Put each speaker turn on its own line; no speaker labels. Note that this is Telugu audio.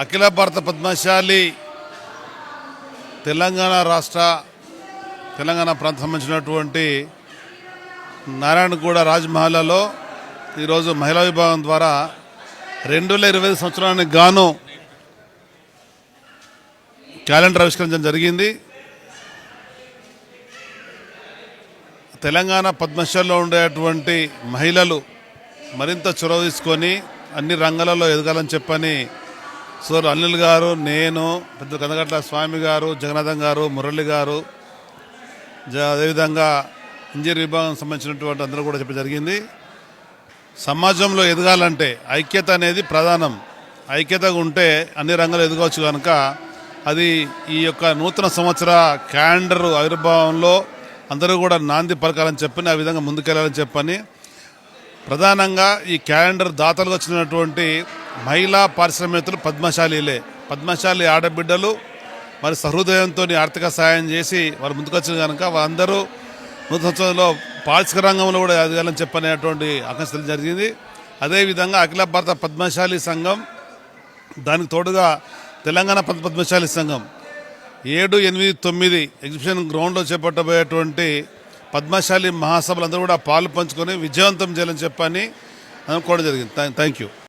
అఖిల భారత పద్మశాలి తెలంగాణ ప్రాంతం సంబంధించినటువంటి నారాయణగూడ రాజ్మహల్లో ఈరోజు మహిళా విభాగం ద్వారా 2025 సంవత్సరానికి గాను క్యాలెండర్ ఆవిష్కరించడం జరిగింది. తెలంగాణ పద్మశాలిలో ఉండేటువంటి మహిళలు మరింత చొరవ తీసుకొని అన్ని రంగాలలో ఎదగాలని చెప్పని సోదరు అనిల్ గారు, నేను, పెద్ద కందగట్ల స్వామి గారు, జగన్నాథం గారు, మురళి గారు, అదేవిధంగా ఇంజనీర్ విభాగం సంబంధించినటువంటి అందరూ కూడా చెప్పడం జరిగింది. సమాజంలో ఎదగాలంటే ఐక్యత అనేది ప్రధానం. ఐక్యతగా ఉంటే అన్ని రంగాలు ఎదగవచ్చు కనుక అది ఈ యొక్క నూతన సంవత్సర క్యాలెండర్ ఆవిర్భావంలో అందరూ కూడా నాంది పలకాలని చెప్పని ఆ విధంగా ముందుకెళ్లాలని చెప్పని ప్రధానంగా ఈ క్యాలెండర్ దాతలుగా వచ్చినటువంటి మహిళా పారిశ్రామికవేత్తలు పద్మశాలి ఆడబిడ్డలు మరి సహృదయంతో ఆర్థిక సాయం చేసి వారు ముందుకొచ్చిన కనుక వారందరూ నూతన సంవత్సరంలో పారిశ్రామిక రంగంలో కూడా ఎదగాలని చెప్పనేటువంటి ఆకాంక్షలు జరిగింది. అదేవిధంగా అఖిల భారత పద్మశాలి సంఘం, దానికి తోడుగా తెలంగాణ పద్మశాలి సంఘం 7, 8, 9 ఎగ్జిబిషన్ గ్రౌండ్లో చేపట్టబోయేటువంటి పద్మశాలి మహాసభలు అందరూ కూడా పాలు పంచుకొని విజయవంతం చేయాలని చెప్పని అనుకోవడం జరిగింది. Thank you.